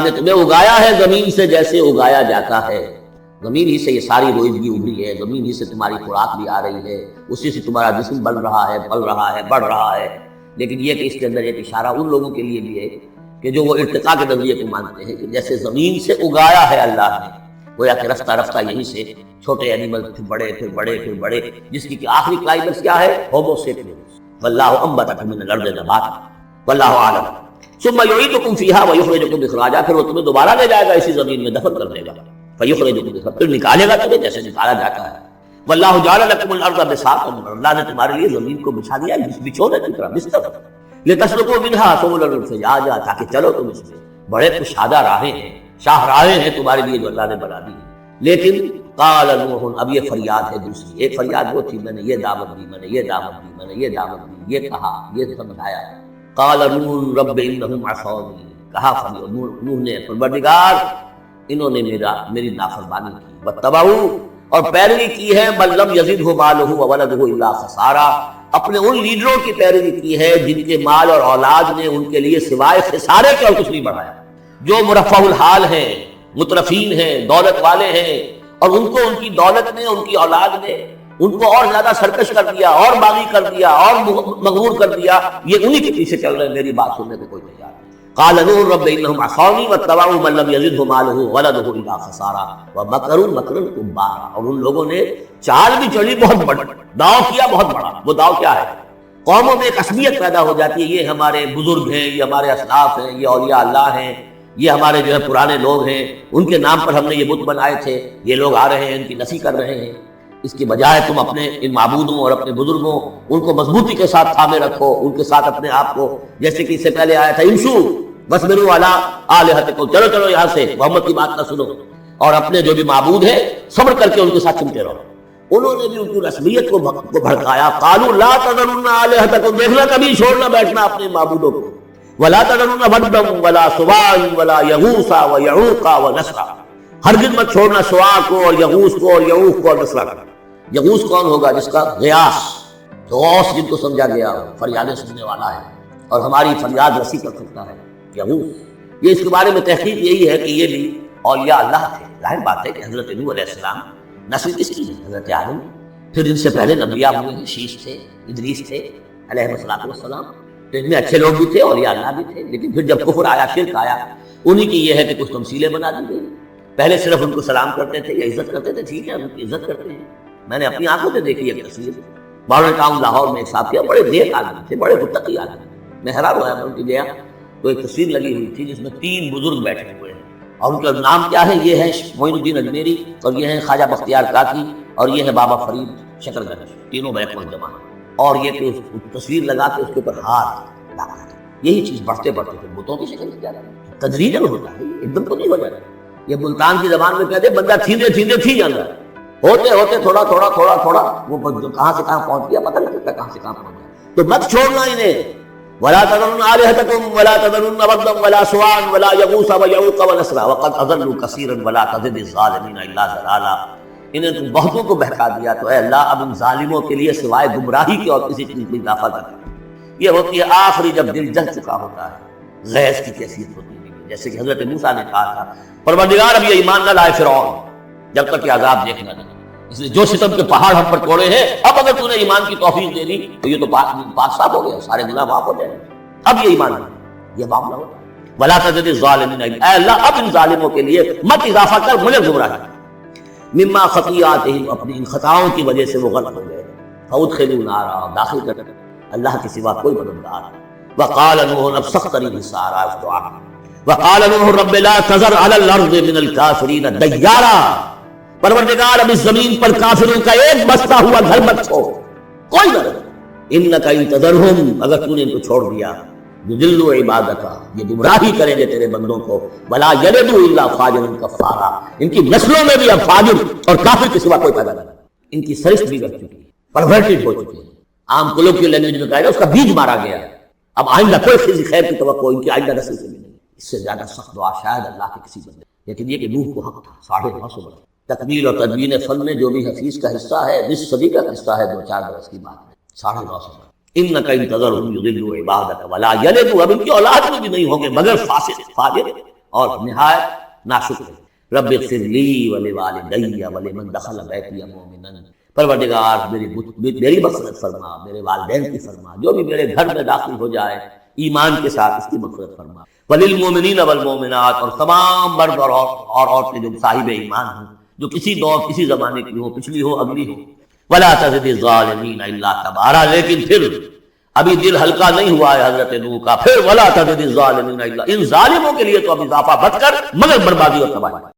نے تمہیں اگایا ہے زمین سے جیسے اگایا جاتا ہے، زمین ہی سے یہ ساری روزگی ابھری ہے، زمین ہی سے تمہاری خوراک بھی آ رہی ہے، اسی سے تمہارا جسم بن رہا ہے، پل رہا ہے، بڑھ رہا ہے۔ لیکن یہ کہ اس کے اندر ایک اشارہ ان لوگوں کے لیے بھی ہے کہ جو وہ ارتقاء کے نظریے کو مانتے ہیں کہ جیسے زمین سے اگایا ہے اللہ نے، گویا کہ رفتہ رفتہ یہیں سے چھوٹے اینیمل پھر بڑے پھر بڑے پھر بڑے، جس کی کہ آخری کلائمیکس کیا ہے؟ Homo sapiens. واللہ انبتکم من الارض نباتا واللہ اعلم ثم یعیدکم فیہا ویخرجکم اخراجا، پھر وہ تمہیں دوبارہ لے جائے گا اسی زمین میں، دفن کر دے گا، فیخرجکم اخراجا، پھر نکالے گا تمہیں جیسے نکالا جاتا ہے۔ واللہ جعل لکم الارض بساطا، اللہ نے تمہارے لیے زمین کو بچھا دیا ہے بچھونے کی طرح، بستر، لتسلکوا منہا سبلا فجاجا، تاکہ چلو تم اس میں، بڑے کشادہ راہیں ہیں، شاہراہیں ہیں تمہارے لیے جو اللہ نے بنا دی۔ لیکن قال نوح، اب یہ فریاد ہے دوسری، ایک فریاد وہ تھی میں نے یہ دعوت دی، میں نے یہ دعوت دی، میں نے یہ دعوت دی، یہ کہا، یہ سمجھایا۔ قال نوح رب انہم عصونی، کہا نوح نے پروردگار انہوں نے میری نافرمانی کی، واتبعوا، اور پیروی کی ہے، من لم یزدہ مالہ وولدہ الا خسارا، اپنے ان لیڈروں کی پیروی کی ہے جن کے مال اور اولاد نے ان کے لیے سوائے خسارے کے اور کچھ نہیں بڑھایا، جو مرفہ الحال ہیں، مترفین ہیں، دولت والے ہیں، اور ان کو ان کی دولت نے، ان کی اولاد نے ان کو اور زیادہ سرکش کر دیا، اور باغی کر دیا، اور مغرور کر دیا، یہ انہی کے پیچھے چل رہے ہیں، میری بات سننے کو کوئی تیار نہیں۔ قال نوح رب انہم عصونی واتبعوا من لم یزدہ مالہ وولدہ الا خسارا ومکروا مکرا کبارا، اور ان لوگوں نے چال بھی چلی بہت بڑی، داؤ کیا بہت بڑا۔ وہ داؤ کیا ہے؟ قوموں میں ایک عصبیت پیدا ہو جاتی ہے، یہ ہمارے بزرگ ہیں، یہ ہمارے اسلاف ہیں، یہ اولیاء اللہ ہیں، یہ ہمارے جو ہے پرانے لوگ ہیں، ان کے نام پر ہم نے یہ بت بنائے تھے، یہ لوگ آ رہے ہیں ان کی نفی کر رہے ہیں۔ اس کی بجائے تم اپنے ان معبودوں اور اپنے بزرگوں ان کو مضبوطی کے ساتھ تھامے رکھو، ان کے ساتھ اپنے آپ کو، جیسے کہ اس سے پہلے آیا تھا امشو واصبروا علی آلہتکم، چلو چلو یہاں سے محمد کی بات نہ سنو، اور اپنے جو بھی معبود ہیں صبر کر کے ان کے ساتھ چلتے رہو۔ انہوں نے بھی ان کی رسمیت کو بھڑکایا، قالوا لا تذرن آلہتکم، دیکھنا کبھی چھوڑنا بیٹھنا اپنے معبودوں کو، ولا تذرن ودا ولا سواع ولا یغوث ویعوق ونسرا، ہرگز مت چھوڑنا سواع کو اور یغوث کو اور یعوق کو اور نسرا کو۔ یغوث کون ہوگا؟ جس کا غیاث، غوث جن کو سمجھا گیا ہو، فریادیں سننے والا ہے اور ہماری فریاد رسی کر سکتا ہے، یغوث۔ یہ اس کے بارے میں تحقیق یہی ہے کہ یہ بھی اولیاء اللہ تھے۔ ظاہر بات ہے کہ حضرت نوح علیہ السلام نسل کس کی ہے؟ حضرت آدم، پھر ان سے پہلے انبیاء ہوئے ہیں، شیش تھے، ادریس تھے علیہ السلام، تو ان میں اچھے لوگ بھی تھے، اولیاء اللہ بھی تھے، لیکن پھر جب کفر آیا، شرک آیا، انہی کی یہ ہے کہ کچھ تمثیلیں بنا دی گئی۔ پہلے صرف ان کو سلام کرتے تھے یا عزت کرتے تھے، ٹھیک ہے ان کی عزت کرتے ہیں، میں نے اپنی آنکھوں سے دیکھی ایک تصویر، ماڈرن ٹاؤن لاہور میں ایک صاحب کیا، بڑے نیک آدمی تھے، بڑے متقی آدمی، میں حیران ہوا، میں ان کی گیا تو ایک تصویر لگی ہوئی تھی جس میں 3 بزرگ بیٹھے ہوئے ہیں، اور ان کا نام کیا ہے؟ یہ ہے معین الدین اجمیری، اور یہ ہے خواجہ بختیار کاکی، اور یہ ہے بابا فرید شکر گنج، تینوں بیک مقدمہ، اور یہ کہ اس تصویر لگا کے اس کے اوپر ہاتھ لگا دیا۔ یہی چیز بڑھتے بڑھتے پھر بتوں کی شکل میں جا رہا ہے، تدریجاً ہوتا ہے، ایک دم تو نہیں ہو جاتا۔ یہ ملتان کی زبان میں کہتے ہیں بندہ تھیندے تھیندے تھی جاتا ہے، ہوتے ہوتے تھوڑا تھوڑا تھوڑا تھوڑا وہ کہاں سے کہاں پہنچ گیا، پتہ نہیں چلتا کہاں سے کہاں پہنچ گیا۔ تو مت چھوڑنا انہیں، ولا تذرن آلہتکم ولا تذرن ودا ولا سواع ولا یغوث ویعوق ونسرا وقد اضلوا کثیرا ولا تزد الظالمین الا ضلالا، انہیں تم بہتوں کو بہکا دیا، تو اے اللہ اب ان ظالموں کے لیے سوائے گمراہی کے اور کسی چیز میں اضافہ نہ کر۔ یہ ہوتی ہے آخری جب دل جل چکا ہوتا ہے، غیظ کی کیفیت ہوتی ہے، جیسے کہ حضرت موسیٰ نے کہا تھا پروردگار اب یہ ایمان نہ لائے فرعون جب تک کہ عذاب دیکھنا نہیں، اس لیے جو ستم کے پہاڑ ہم پر توڑے ہیں، اب اگر تو نے ایمان کی توفیق دے دی تو یہ تو پاک صاف ہو گیا، سارے گناہ معاف ہو جائیں، اب یہ ایمان نہیں، یہ معاملہ ہوتا ہے۔ ولا تزد الظالمین، اے اللہ اب ان ظالموں کے لیے مت اضافہ کر مجھے گمراہ کر۔ مما خطیئاتہم، اپنی ان خطاؤں کی وجہ سے وہ غرق ہو گئے، فادخلوا نارا، داخل کر اللہ کے سوا کوئی مددگار۔ وقال نوح، اب سخت ترین حصہ آ رہا ہے اس دعا کا، وقال نوح رب لا تذر علی الارض من الکافرین دیارا، پروردگار اب اس زمین پر کافروں کا ایک بستا ہوا گھر مت چھوڑ، کوئی نہ رہے، انک ان تذرہم، اگر تو نے ان کو چھوڑ دیا، یضلوا عبادک، یہ گمراہی کریں گے تیرے بندوں کو، ولا یلدوا الا فاجرا کفارا، ان کی نسلوں میں بھی اب فاجر اور کافر کے سوا کوئی پیدا نہیں، ان کی سرشت بھی کر چکی ہے، پرورٹڈ ہو چکی ہے، عام کولوکیل لینگویج میں کہا جائے اس کا بیج مارا گیا، اب آئندہ کوئی خیر کی توقع ان کی آئندہ نسل سے بھی نہیں۔ اس سے زیادہ سخت دعا شاید اللہ کے کسی بندے، لیکن یہ کہ نوح کو حق تھا 950 برس، تکمیل اور تدوین فن میں جو بھی حفیظ کا حصہ ہے، نصف صدی کا حصہ ہے، 2-4 برس کی بات ہے، 950 برس۔ انک ان تذرہم یضلوا عبادک ولا یلدوا، اب ان کی اولاد میں بھی نہیں ہوں گے مگر فاسق فاجر، اور نہایت ناشکر ہے۔ رب اغفر لی ولوالدی ولمن دخل بیتی مؤمنا، پروردگار میری مغفرت فرما، میرے والدین کی فرما، جو بھی میرے گھر میں داخل ہو جائے ایمان کے ساتھ اس کی مغفرت فرما، وللمؤمنین والمؤمنات، اور تمام مرد اور عورتیں جو صاحب ایمان ہوں، جو کسی دور کسی زمانے کی ہو، پچھلی ہو اگلی ہو، ولا تزد الظالمین الا تبارا، لیکن پھر ابھی دل ہلکا نہیں ہوا ہے حضرت نوح کا، پھر ولا تزد الظالمین الا، ان ظالموں کے لیے تو اب اضافہ مت کر مگر بربادی اور تباہی۔